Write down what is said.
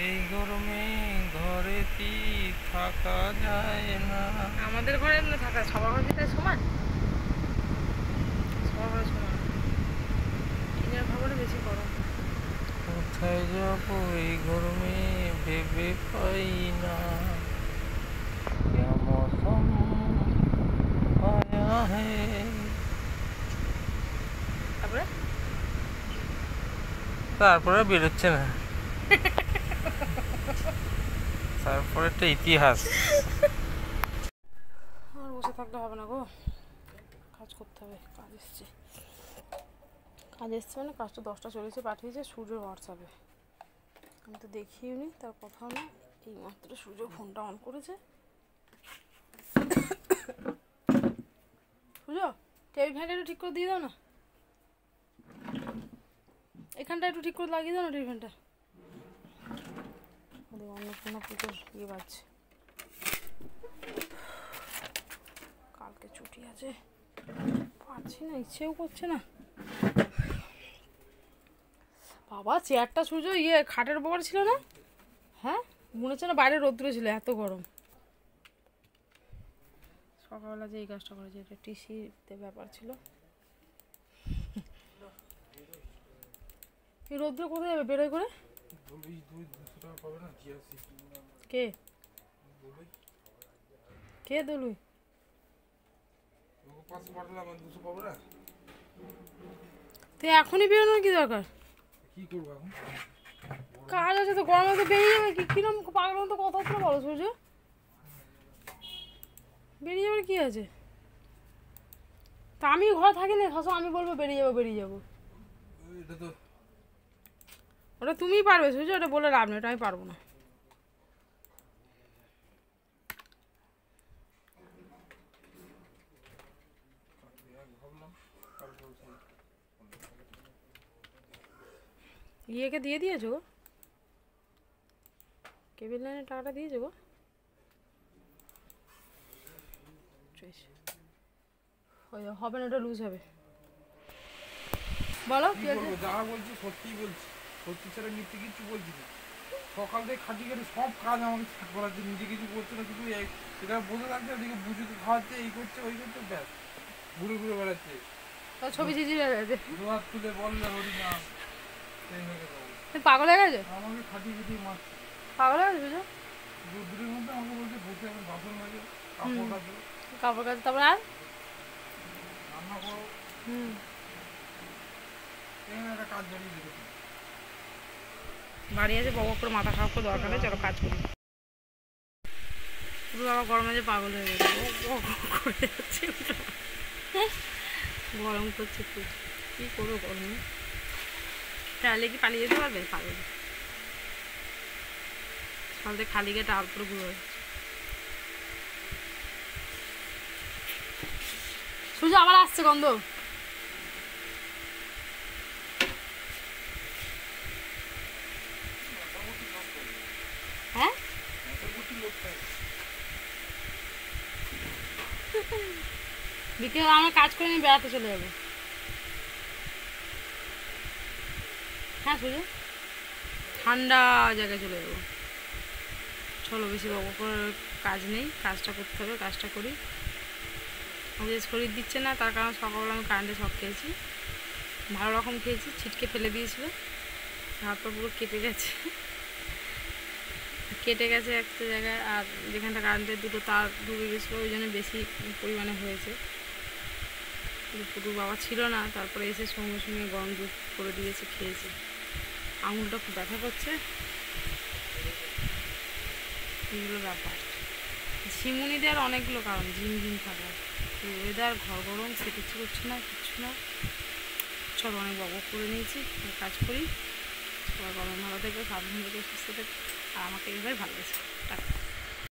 এই গরমে ঘরেতে থাকা যায় না। আমাদের ঘরে এমনি থাকা সবার ঘরে কি তাই সমান? সবার ঘরে সমান। টিনের খবরে বেশি গরম। কোথায় যাবো এই গরমে ভেবে পাই না। क्या मौसम आया है। তারপরে বেরোচ্ছে না। তারপরে একটা ইতিহাস। আর বসে থাকলে হবে না গো, কাজ করতে হবে। কাজ এসছে মানে কাজটা 10টা চলেছে পাঠিয়েছে সূর্য হোয়াটসঅ্যাপে। আমি তো দেখিও নি, তার কথাও না। এই মাত্র সূর্য ফোনটা অন করেছে। সূর্য, টেবিল ফ্যানটা একটু ঠিক করে দিয়ে দাও না, এখানটা একটু ঠিক করে লাগিয়ে দাও না টেবিল ফ্যানটা। অন্নপূর্ণা পুজোর ইয়ে বাজছে, কালকে ছুটি আছে। পারছি না, ইচ্ছেও করছে না। বাবা চেয়ারটা সূর্য ইয়ে খাটের উপর ছিল না? হ্যাঁ, মনে হচ্ছে না বাইরে রোদ্দুরে ছিল, এত গরম। সকালবেলা যে এই কাজটা করেছে, এটা টিসিতে ব্যাপার ছিল। এই রোদ্দুরে কোথায় যাবে বেরোয় করে? কে কে দলুই? তুই এখনই বেরোনোর কি দরকার? কি করবো এখন? কাজ আছে তো, গরমে তো বেরিয়ে যাবে। কিরম পাগলের মতো কথা হচ্ছে বলো সূর্য? বেরিয়ে যাবে কি আছে? তা আমি ঘরে থাকি না, সবসময় আমি বলবো বেরিয়ে যাবো। ওটা তুমিই পারবে সূর্য, ওটা বলে লাভ নেই, ওটা আমি পারবো না। ইয়েকে দিয়ে দিয়েছো গো, কেবিল লাইনের টাকাটা দিয়েছো গো? হবে না, ওটা লুজ হবে। বলো কি বলবো, যা বলছি সত্যিই বলছি, সত্যি ছাড়া মিথ্যে কিছু বলছি না। সকাল থেকে খাটি খাটি সব কাজ আমাকে করাচ্ছে, নিজে কিছু করছে না, শুধু এটা বসে থাকছে, ওদিকে বুঝুতে খাওয়াচ্ছে, এই করছে ওই করছে, ব্যাস ঘুরে ঘুরে বেড়াচ্ছে। ছবি চিঠি দুহাত তুলে বললে হরি না, সেই হয়ে গেল। পাগল হয়ে গেছে, আমাকে খাটি খাটি মারছে, পাগল হয়ে গেছে। রোদ্দুরের মধ্যে আমাকে বলছে বসে এখন বাসন মাজে, কাপড় কাচো, কাপড় কাচে, তারপরে আর রান্না করো। এখানে একটা কাজ বাড়িয়ে দিয়েছে, বাড়ি আছে বক করে মাথা খারাপ করে দরকার নেই, চলো কাজ করি। পুরো বাবা গরমে যে পাগল হয়ে গেছে, করে যাচ্ছে, গরম করছে খুব। কী করবো গরমে? তাহলে কি পালিয়ে যেতে পারবে পাগল? সকাল থেকে খালি গিয়ে তার উপরে ঘুরে সূর্য আবার আসছে গন্ধ। হ্যাঁ, বিকেল আমার কাজ করে নিয়ে বেড়াতে চলে যাবো। হ্যাঁ সূর্য, ঠান্ডা জায়গায় চলে যাবো। চলো, বেশি বক করে কাজ নেই, কাজটা করতে হবে, কাজটা করি। আমাদের শরীর দিচ্ছে না, তার কারণ সকালবেলা আমি কারেন্টে শক খেয়েছি, ভালো রকম খেয়েছি, ছিটকে ফেলে দিয়েছিল, হাত পা পুরো কেটে গেছে, একটা জায়গায়। আর যেখানটা কারেন্টের দুটো তার ডুবে গেছিলো, ওই জন্য বেশি পরিমাণে হয়েছে। পুরো বাবা ছিল না, তারপরে এসে সঙ্গে সঙ্গে গরম দুধ করে দিয়েছে, খেয়েছি। আঙুলটা খুব ব্যথা করছে, এগুলো ব্যাপার। ঝিমুনি দেওয়ার অনেকগুলো কারণ, ঝিম থাকার, ওয়েদার, ঘর গরম, সে কিছু করছে না, কিচ্ছু না। চলো, অনেক বক করে নিয়েছি, কাজ করি। সবাই গরম ভালো থেকে, সাবধান থেকে, সুস্থ থেকে। আর আমাকে এভাবে ভালো লাগছে। টাটা।